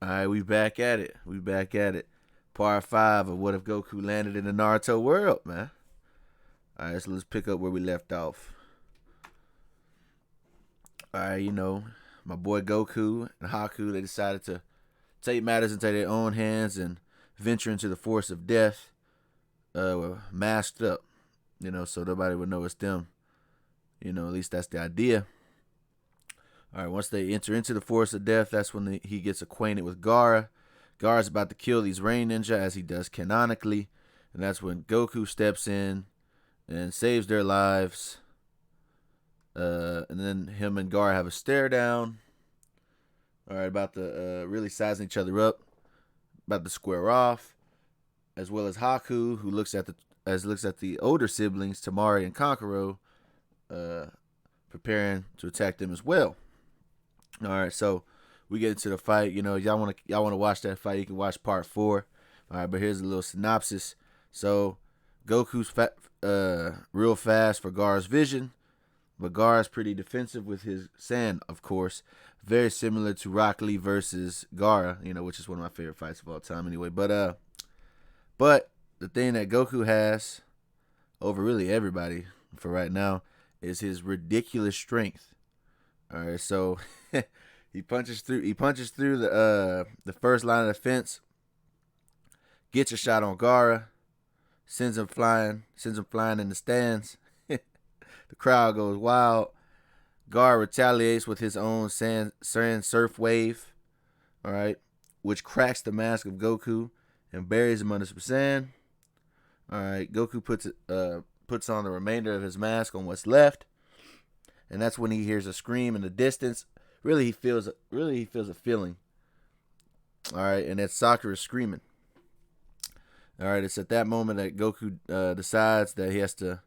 All right, we back at it. We back at it. Part 5 of What If Goku Landed in the Naruto World, man. All right, so let's pick up where we left off. All right, my boy Goku and Haku, they decided to take matters into their own hands and venture into the forest of death, masked up, so nobody would know it's them. At least that's the idea. All right, once they enter into the forest of death, that's when he gets acquainted with Gaara. Gaara's about to kill these rain ninja, as he does canonically, and that's when Goku steps in and saves their lives. And then him and Gaara have a stare down. All right, about to really sizing each other up, about to square off, as well as Haku, who looks at the older siblings, Tamari and Kankuro, preparing to attack them as well. All right, so we get into the fight. Y'all want to watch that fight? You can watch part 4. All right, but here's a little synopsis. So Goku's real fast for Gaara's vision, but Gaara's pretty defensive with his sand, of course. Very similar to Rock Lee versus Gaara, which is one of my favorite fights of all time anyway. But the thing that Goku has over really everybody for right now is his ridiculous strength. All right, so he punches through the first line of defense, gets a shot on Gaara, sends him flying in the stands. The crowd goes wild. Gaara retaliates with his own sand surf wave, all right, which cracks the mask of Goku and buries him under some sand. All right, Goku puts on the remainder of his mask on what's left, and that's when he hears a scream in the distance. Really, he feels a feeling. All right, and that's Sakura screaming. All right, it's at that moment that Goku decides that he has to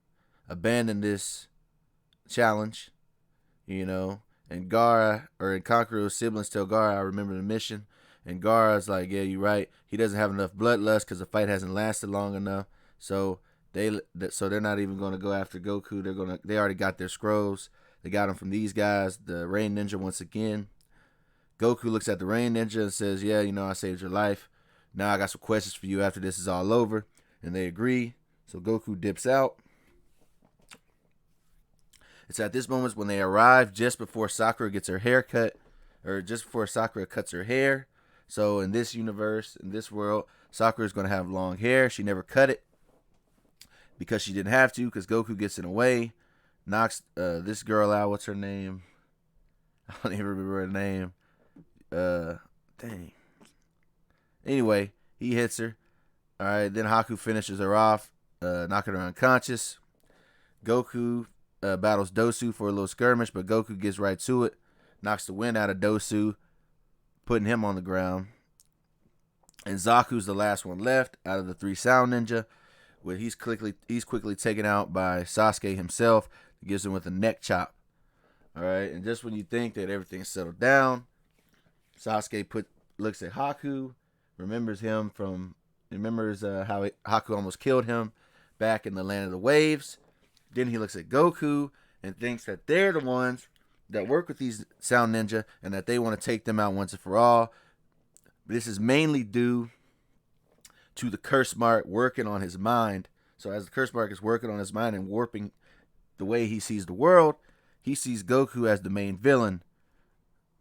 abandon this challenge, and Gaara and Kankuro's siblings tell Gaara, "I remember the mission," and Gaara's like, "Yeah, you're right. He doesn't have enough bloodlust because the fight hasn't lasted long enough. So they're not even going to go after Goku. They already got their scrolls. They got them from these guys, the Rain Ninja, once again." Goku looks at the Rain Ninja and says, "Yeah, I saved your life. Now I got some questions for you after this is all over." And they agree. So Goku dips out. It's at this moment when they arrive just before Sakura gets her hair cut, or just before Sakura cuts her hair. So in this universe, in this world, Sakura is going to have long hair. She never cut it because she didn't have to, because Goku gets in the way, knocks this girl out. What's her name? I don't even remember her name. Dang. Anyway, he hits her. All right, then Haku finishes her off, knocking her unconscious. Goku battles Dosu for a little skirmish, but Goku gets right to it, knocks the wind out of Dosu, putting him on the ground. And Zaku's the last one left out of the 3 Sound Ninja, where he's quickly taken out by Sasuke himself. He gives him with a neck chop. All right, and just when you think that everything's settled down, Sasuke looks at Haku, remembers how Haku almost killed him back in the land of the waves. Then he looks at Goku and thinks that they're the ones that work with these Sound Ninja and that they want to take them out once and for all. This is mainly due to the curse mark working on his mind. So as the curse mark is working on his mind and warping the way he sees the world, he sees Goku as the main villain.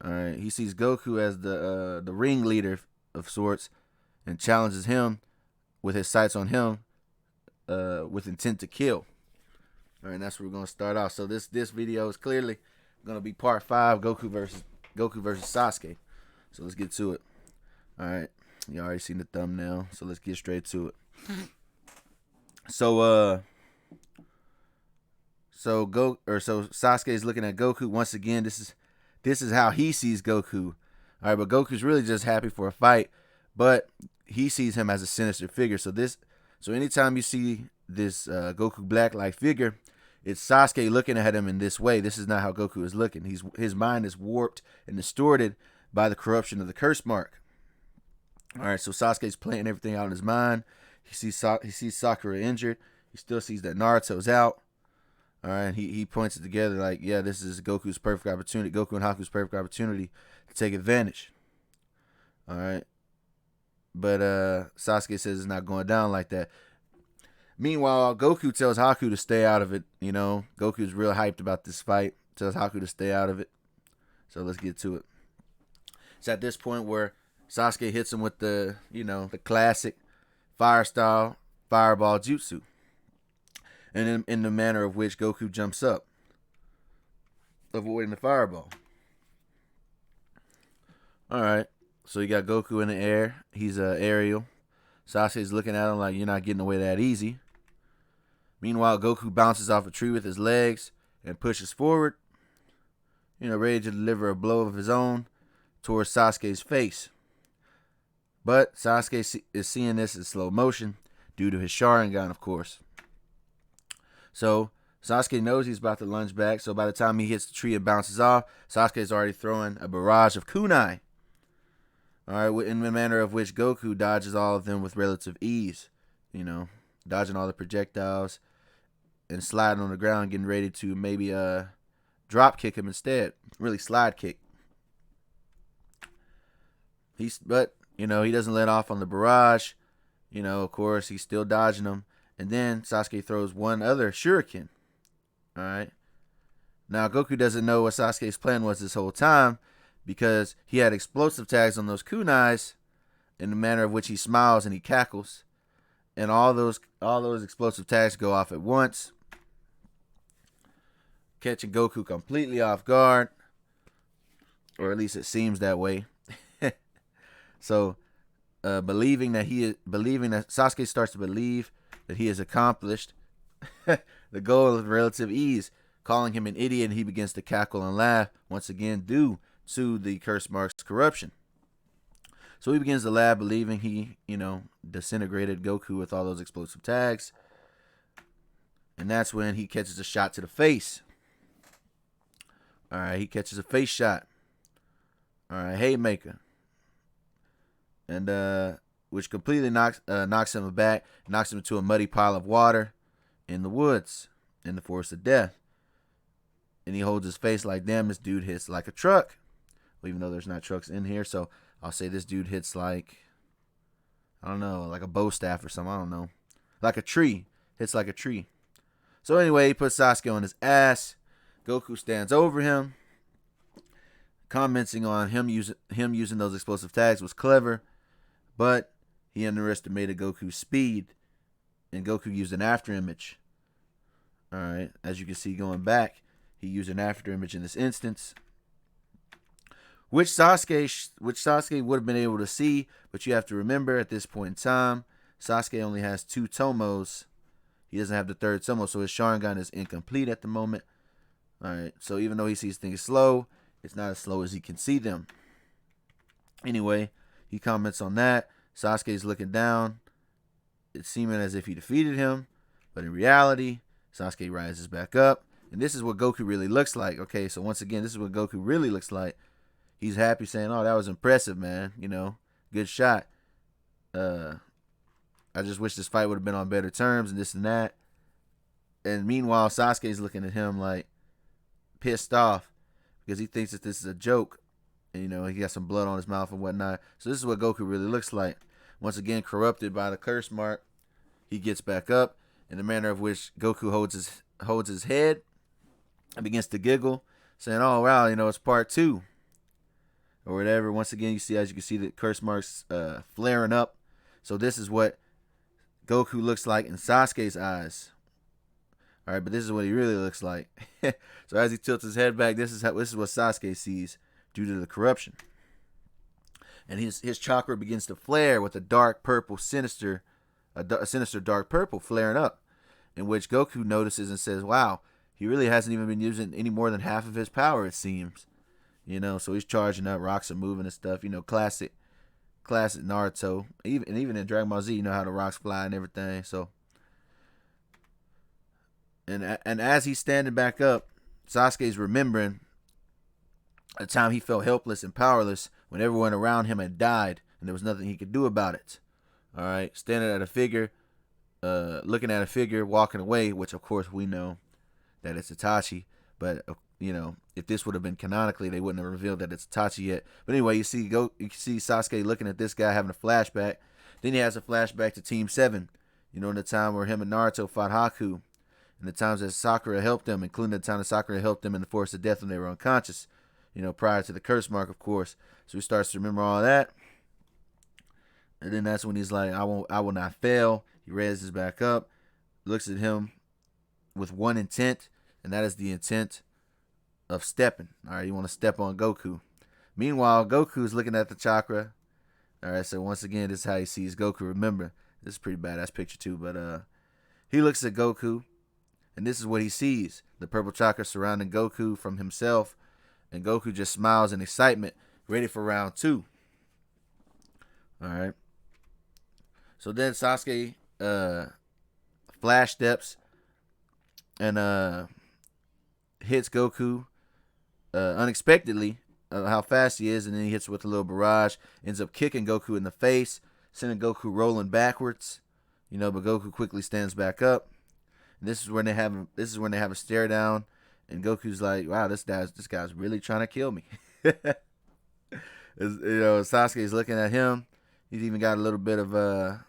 All right, he sees Goku as the ringleader of sorts and challenges him with his sights on him with intent to kill. All right, and that's where we're going to start off. So this video is clearly going to be part 5, Goku versus Sasuke. So let's get to it. All right, you already seen the thumbnail, so let's get straight to it. So Sasuke is looking at Goku once again. This is how he sees Goku. All right, but Goku's really just happy for a fight, but he sees him as a sinister figure. So anytime you see this Goku Black-like figure, it's Sasuke looking at him in this way. This is not how Goku is looking. His mind is warped and distorted by the corruption of the curse mark. All right, so Sasuke's playing everything out in his mind. He sees Sakura injured. He still sees that Naruto's out. All right, and he points it together like, yeah, this is Goku's perfect opportunity, Goku and Haku's perfect opportunity to take advantage. All right. But Sasuke says it's not going down like that. Meanwhile, Goku tells Haku to stay out of it. You know, Goku's real hyped about this fight. Tells Haku to stay out of it. So let's get to it. It's at this point where Sasuke hits him with the classic fire style fireball jutsu. And in the manner of which Goku jumps up, avoiding the fireball. Alright, so you got Goku in the air. He's aerial. Sasuke's looking at him like, you're not getting away that easy. Meanwhile, Goku bounces off a tree with his legs and pushes forward, ready to deliver a blow of his own towards Sasuke's face. But Sasuke is seeing this in slow motion due to his Sharingan, of course. So Sasuke knows he's about to lunge back, so by the time he hits the tree and bounces off, Sasuke's already throwing a barrage of kunai. Alright, in the manner of which Goku dodges all of them with relative ease. Dodging all the projectiles and sliding on the ground, getting ready to maybe drop kick him instead. Really slide kick. But he doesn't let off on the barrage. Of course, he's still dodging them. And then Sasuke throws one other shuriken. Alright. Now, Goku doesn't know what Sasuke's plan was this whole time, because he had explosive tags on those kunais in the manner of which he smiles and he cackles. And all those explosive tags go off at once, catching Goku completely off guard. Or at least it seems that way. So, believing that Sasuke starts to believe that he has accomplished the goal of relative ease, calling him an idiot, and he begins to cackle and laugh, once again due to the curse mark's corruption. So he begins to laugh, believing he, disintegrated Goku with all those explosive tags. And that's when he catches a shot to the face. Alright, he catches a face shot. Alright, Haymaker. And which completely knocks him back, knocks him into a muddy pile of water in the woods, in the forest of death. And he holds his face like, damn, this dude hits like a truck. Well, even though there's not trucks in here, so I'll say this dude hits like, I don't know, like a bow staff or something, I don't know. Like a tree. Hits like a tree. So anyway, he puts Sasuke on his ass. Goku stands over him, commenting on him using those explosive tags was clever, but he underestimated Goku's speed, and Goku used an after image. Alright, as you can see going back, he used an after image in this instance, which Sasuke would have been able to see, but you have to remember at this point in time, Sasuke only has 2 tomos. He doesn't have the 3rd tomo, so his Sharingan is incomplete at the moment. Alright, so even though he sees things slow, it's not as slow as he can see them. Anyway, he comments on that. Sasuke's looking down. It's seeming as if he defeated him, but in reality, Sasuke rises back up. And this is what Goku really looks like. Okay, so once again, this is what Goku really looks like. He's happy, saying, oh, that was impressive, man. Good shot. I just wish this fight would have been on better terms and this and that. And meanwhile, Sasuke's looking at him like pissed off because he thinks that this is a joke. And, he got some blood on his mouth and whatnot. So this is what Goku really looks like. Once again, corrupted by the curse mark, he gets back up in the manner of which Goku holds his head and begins to giggle, saying, oh, wow, it's part 2. Or whatever. Once again, as you can see, the curse marks flaring up. So this is what Goku looks like in Sasuke's eyes. All right, but this is what he really looks like. So as he tilts his head back, this is what Sasuke sees due to the corruption. And his chakra begins to flare with a dark purple, sinister dark purple flaring up, in which Goku notices and says, wow, he really hasn't even been using any more than half of his power, it seems. So he's charging up, rocks are moving and stuff. Classic Naruto. Even in Dragon Ball Z, how the rocks fly and everything. So, and as he's standing back up, Sasuke's remembering a time he felt helpless and powerless when everyone around him had died and there was nothing he could do about it. All right, standing at a figure, looking at a figure walking away, which of course we know that it's Itachi, but if this would have been canonically, they wouldn't have revealed that it's Itachi yet. But anyway, you see Sasuke looking at this guy having a flashback. Then he has a flashback to Team 7, in the time where him and Naruto fought Haku, and the times that Sakura helped them, including the time that Sakura helped them in the forest of death when they were unconscious, prior to the curse mark, of course. So he starts to remember all that. And then that's when he's like, I will not fail. He raises back up, looks at him with one intent, and that is the intent of stepping. All right, you want to step on Goku. Meanwhile, Goku's looking at the chakra. All right, so once again, this is how he sees Goku. Remember, this is a pretty badass picture too, but he looks at Goku, and this is what he sees: the purple chakra surrounding Goku from himself, and Goku just smiles in excitement, ready for round 2. All right. So then Sasuke flash steps and hits Goku unexpectedly, how fast he is, and then he hits with a little barrage, ends up kicking Goku in the face, sending Goku rolling backwards, but Goku quickly stands back up. And this is when they have a stare down, and Goku's like, wow, this guy's really trying to kill me. Sasuke's looking at him. He's even got a little bit of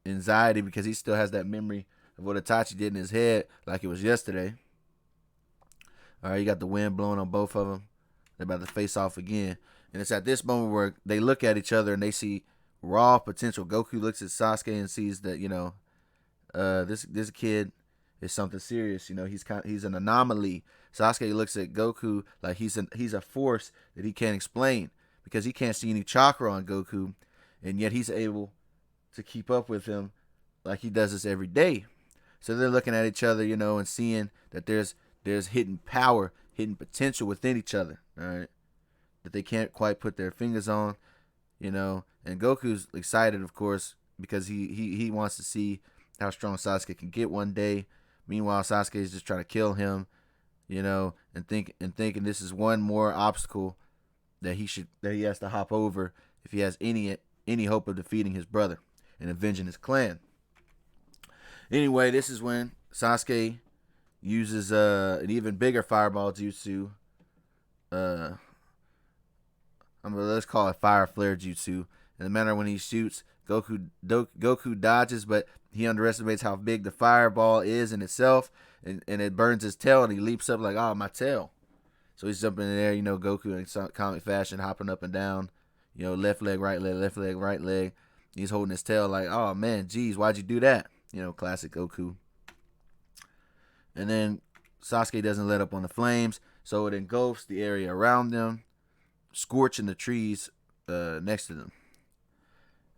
anxiety because he still has that memory of what Itachi did in his head like it was yesterday. All right, you got the wind blowing on both of them. They're about to face off again. And it's at this moment where they look at each other and they see raw potential. Goku looks at Sasuke and sees that, this kid is something serious. He's an anomaly. Sasuke looks at Goku like he's a force that he can't explain because he can't see any chakra on Goku, and yet he's able to keep up with him like he does this every day. So they're looking at each other, and seeing that there's hidden power, hidden potential within each other, all right, that they can't quite put their fingers on, and Goku's excited, of course, because he wants to see how strong Sasuke can get one day. Meanwhile, Sasuke is just trying to kill him, and thinking this is one more obstacle that he has to hop over if he has any hope of defeating his brother and avenging his clan. Anyway, this is when Sasuke uses an even bigger fireball jutsu. Let's call it fire flare jutsu. In the manner when he shoots, Goku dodges, but he underestimates how big the fireball is in itself, and it burns his tail, and he leaps up like, oh, my tail. So he's jumping in there, Goku in comic fashion, hopping up and down, left leg, right leg, left leg, right leg. He's holding his tail like, oh, man, geez, why'd you do that? Classic Goku. And then Sasuke doesn't let up on the flames, so it engulfs the area around them, scorching the trees next to them.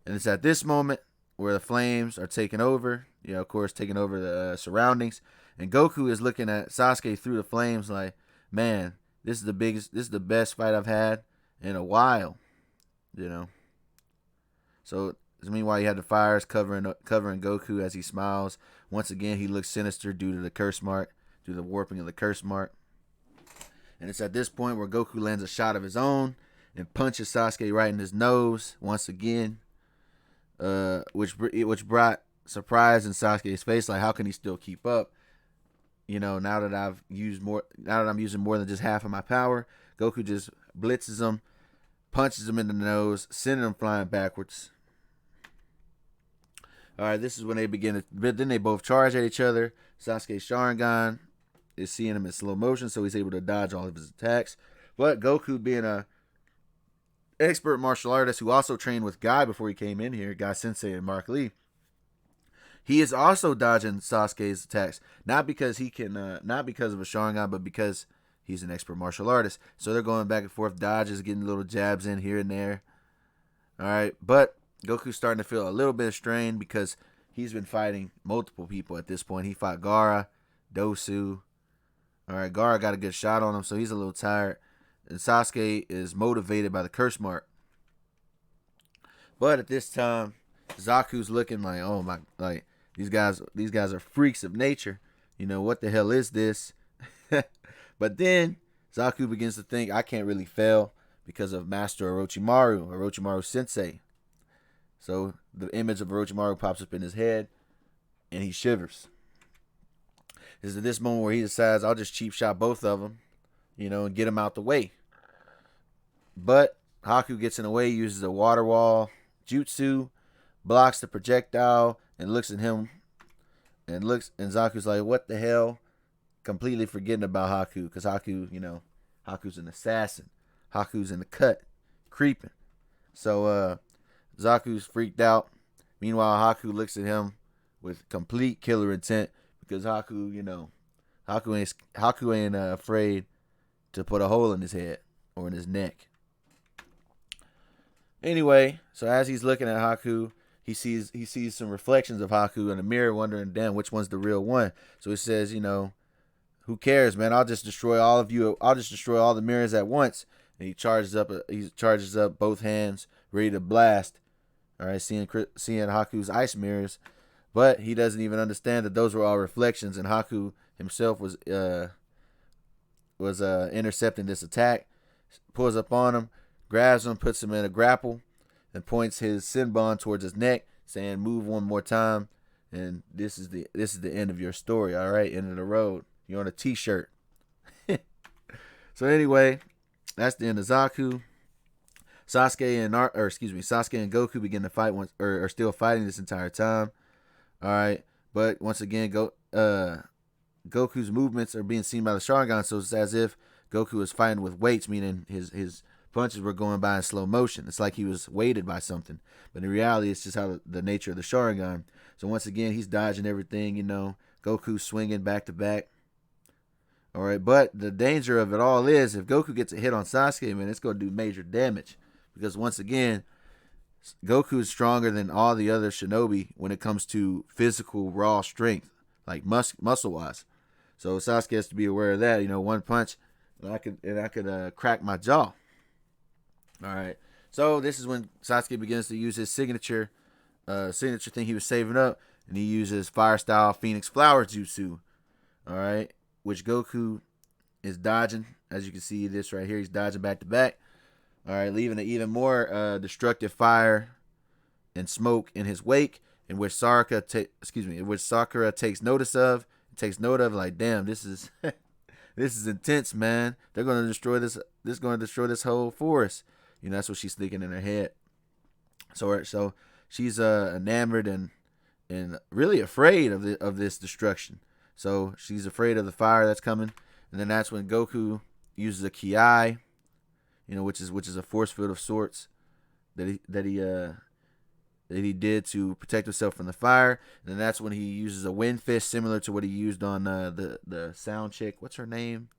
And it's at this moment where the flames are taking over, of course, taking over the surroundings. And Goku is looking at Sasuke through the flames like, man, this is the best fight I've had in a while, So meanwhile, you have the fires covering Goku as he smiles. Once again, he looks sinister due to the curse mark, due to the warping of the curse mark. And it's at this point where Goku lands a shot of his own and punches Sasuke right in his nose once again, which brought surprise in Sasuke's face. Like, how can he still keep up? Now that I'm using more than just half of my power, Goku just blitzes him, punches him in the nose, sending him flying backwards. All right, this is when they begin but then they both charge at each other. Sasuke's Sharingan is seeing him in slow motion, so he's able to dodge all of his attacks. But Goku, being a expert martial artist who also trained with Guy before he came in here, Guy Sensei and Mark Lee, he is also dodging Sasuke's attacks, not because of a Sharingan, but because he's an expert martial artist. So they're going back and forth, dodges, getting little jabs in here and there. All right, but Goku's starting to feel a little bit of strain because he's been fighting multiple people at this point. He fought Gaara, Dosu. All right, Gaara got a good shot on him, so he's a little tired. And Sasuke is motivated by the curse mark. But at this time, Zaku's looking like, oh my, like these guys are freaks of nature. What the hell is this? But then Zaku begins to think, I can't really fail because of Master Orochimaru Sensei. So the image of Orochimaru pops up in his head, and he shivers. This is this moment where he decides, I'll just cheap shot both of them. and get him out the way. But Haku gets in the way, uses a water wall jutsu, blocks the projectile, and looks at him. And Zaku's like, what the hell? Completely forgetting about Haku, because Haku's an assassin. Haku's in the cut, creeping. So Zaku's freaked out. Meanwhile, Haku looks at him with complete killer intent, because Haku ain't afraid to put a hole in his head or in his neck. Anyway, so as he's looking at Haku, he sees some reflections of Haku in the mirror, wondering, damn, which one's the real one. So he says, who cares, man? I'll just destroy all of you. I'll just destroy all the mirrors at once. And he charges up both hands, ready to blast. All right, seeing Haku's ice mirrors, but he doesn't even understand that those were all reflections, and Haku himself was intercepting this attack. Pulls up on him, grabs him, puts him in a grapple, and points his Senbon towards his neck, saying, "Move one more time, and this is the end of your story. All right, end of the road. You're on a T-shirt." So anyway, that's the end of Zaku. Sasuke and Goku begin to fight are still fighting this entire time. All right, but once again, Goku's movements are being seen by the Sharingan, so it's as if Goku is fighting with weights, meaning his punches were going by in slow motion. It's like he was weighted by something, but in reality, it's just how the nature of the Sharingan. So once again, he's dodging everything. Goku's swinging back to back. All right, but the danger of it all is if Goku gets a hit on Sasuke, man, it's going to do major damage. Because once again, Goku is stronger than all the other shinobi when it comes to physical raw strength, like muscle-wise. So Sasuke has to be aware of that. One punch, and I could crack my jaw. All right. So this is when Sasuke begins to use his signature thing he was saving up, and he uses Fire Style Phoenix Flower Jutsu. All right, which Goku is dodging. As you can see, this right here, he's dodging back to back. All right, leaving an even more destructive fire and smoke in his wake, in which Sakura takes notice of. Takes note of, like, damn, this is this is intense, man. They're gonna destroy this. This is gonna destroy this whole forest. That's what she's thinking in her head. So she's enamored and really afraid of this destruction. So she's afraid of the fire that's coming, and then that's when Goku uses a Ki, which is a force field of sorts that he did to protect himself from the fire. And then that's when he uses a wind fist, similar to what he used on the sound chick. What's her name?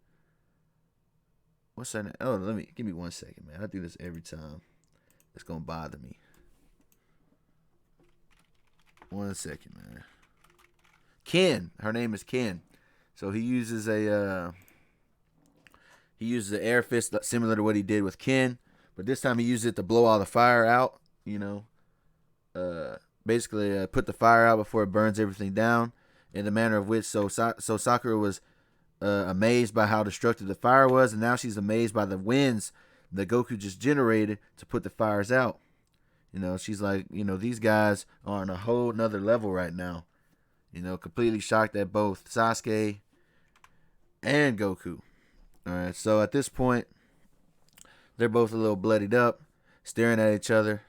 What's her name? Oh, give me 1 second, man. I do this every time. It's gonna bother me. 1 second, man. Ken. Her name is Ken. So he uses an air fist similar to what he did with Ken, but this time he used it to blow all the fire out. Basically put the fire out before it burns everything down, in the manner of which so Sakura was amazed by how destructive the fire was, and now she's amazed by the winds that Goku just generated to put the fires out. She's like, these guys are on a whole nother level right now. Completely shocked at both Sasuke and Goku. All right, so at this point, they're both a little bloodied up, staring at each other.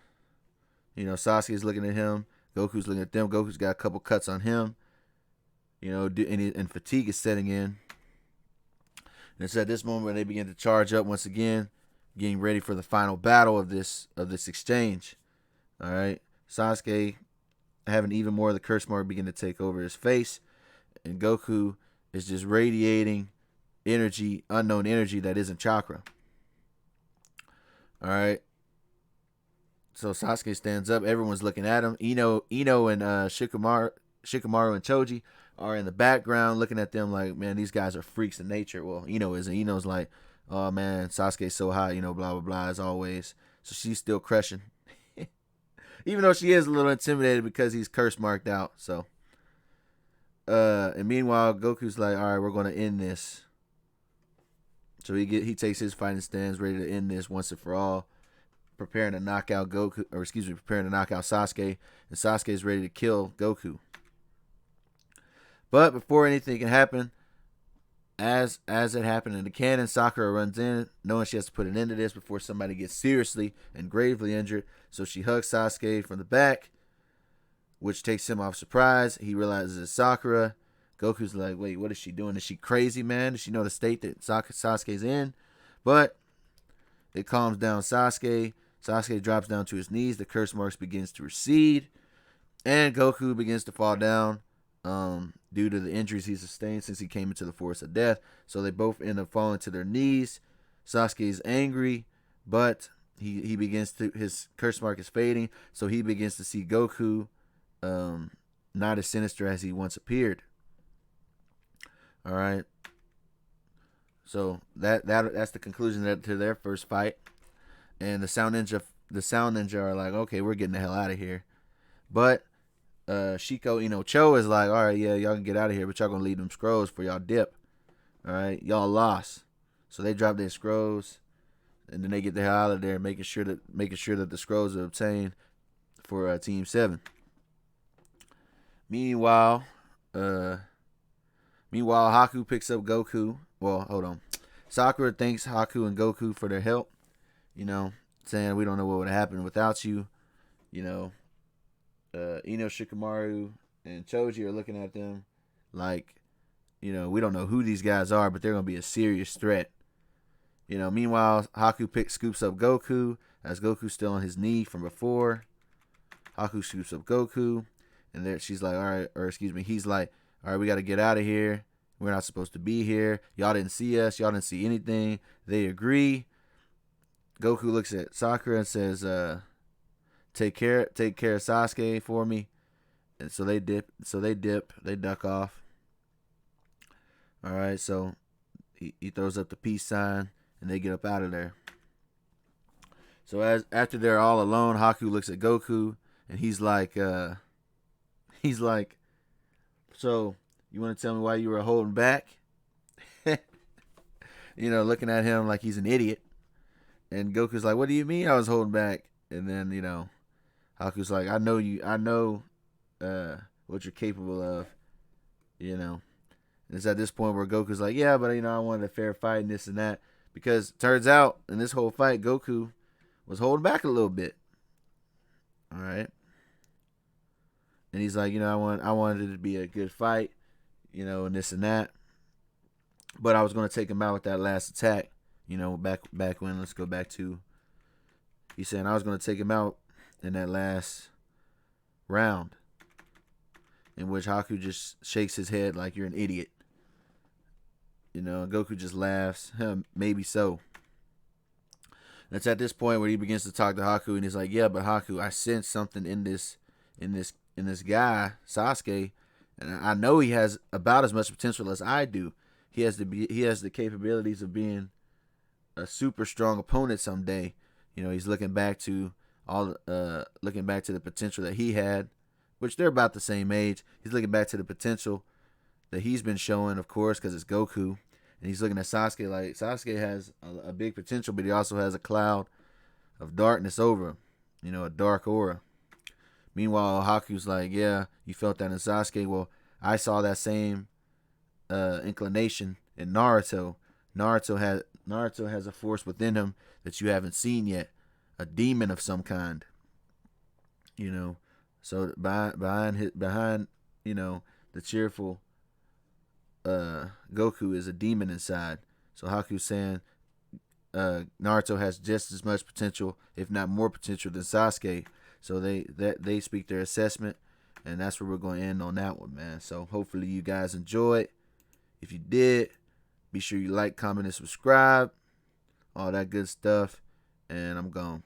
Sasuke's looking at him. Goku's looking at them. Goku's got a couple cuts on him. And fatigue is setting in. And it's at this moment when they begin to charge up once again, getting ready for the final battle of this exchange. All right, Sasuke having even more of the curse mark begin to take over his face, and Goku is just radiating energy, unknown energy that isn't chakra. All right. So Sasuke stands up. Everyone's looking at him. Ino and Shikamaru and Choji are in the background looking at them like, man, these guys are freaks of nature. Well, Ino isn't. Ino's like, oh, man, Sasuke's so hot, blah, blah, blah, as always. So she's still crushing. Even though she is a little intimidated because he's curse marked out. So, and meanwhile, Goku's like, all right, we're going to end this. So he takes his fighting stance, ready to end this once and for all. Preparing to knock out Sasuke, and Sasuke is ready to kill Goku. But before anything can happen, as it happened in the canon, Sakura runs in, knowing she has to put an end to this before somebody gets seriously and gravely injured. So she hugs Sasuke from the back, which takes him off surprise. He realizes it's Sakura. Goku's like, wait, what is she doing? Is she crazy, man? Does she know the state that Sasuke's in? But it calms down Sasuke. Sasuke drops down to his knees. The curse marks begins to recede. And Goku begins to fall down due to the injuries he sustained since he came into the forest of death. So they both end up falling to their knees. Sasuke is angry, but he begins to, his curse mark is fading. So he begins to see Goku not as sinister as he once appeared. All right. So that's the conclusion to their first fight. And the Sound Ninja are like, okay, we're getting the hell out of here. But Shiko Ino Cho is like, all right, yeah, y'all can get out of here, but y'all gonna leave them scrolls for y'all dip. All right, y'all lost. So they drop their scrolls, and then they get the hell out of there, making sure that the scrolls are obtained for Team 7. Meanwhile, Haku picks up Goku. Well, hold on. Sakura thanks Haku and Goku for their help. You know, saying we don't know what would have happened without you. You know, Ino Shikamaru and Choji are looking at them like, you know, we don't know who these guys are, but they're going to be a serious threat. You know, meanwhile, Haku scoops up Goku as Goku's still on his knee from before. Haku scoops up Goku, and there she's like, all right, or excuse me, he's like, all right, we got to get out of here. We're not supposed to be here. Y'all didn't see us. Y'all didn't see anything. They agree. Goku looks at Sakura and says, take care of Sasuke for me. And so they they duck off. All right, so he throws up the peace sign and they get up out of there. So after they're all alone, Haku looks at Goku and he's like, so you want to tell me why you were holding back? You know, looking at him like he's an idiot. And Goku's like, what do you mean I was holding back? And then, you know, Haku's like, I know what you're capable of, you know. And it's at this point where Goku's like, yeah, but, you know, I wanted a fair fight and this and that. Because it turns out, in this whole fight, Goku was holding back a little bit. All right. And he's like, you know, I wanted it to be a good fight, you know, and this and that. But I was going to take him out with that last attack, you know, back when, let's go back to, he's saying I was going to take him out in that last round, in which Haku just shakes his head like you're an idiot. You know, and Goku just laughs. Maybe so. And it's at this point where he begins to talk to Haku, and he's like, yeah, but Haku, I sense something in this guy, Sasuke, and I know he has about as much potential as I do. He has the capabilities of being a super strong opponent someday. You know, he's looking back to the potential that he had, which they're about the same age. He's looking back to the potential that he's been showing, of course, because it's Goku. And he's looking at Sasuke like Sasuke has a big potential, but he also has a cloud of darkness over him, you know, a dark aura. Meanwhile, Haku's like, yeah, you felt that in Sasuke. Well, I saw that same inclination in Naruto. Naruto has a force within him that you haven't seen yet, a demon of some kind. You know, so behind you know, the cheerful Goku is a demon inside. So Haku's saying Naruto has just as much potential, if not more potential, than Sasuke. So they speak their assessment, and that's where we're going to end on that one, man. So hopefully you guys enjoyed. If you did, be sure you like, comment, and subscribe. All that good stuff. And I'm gone.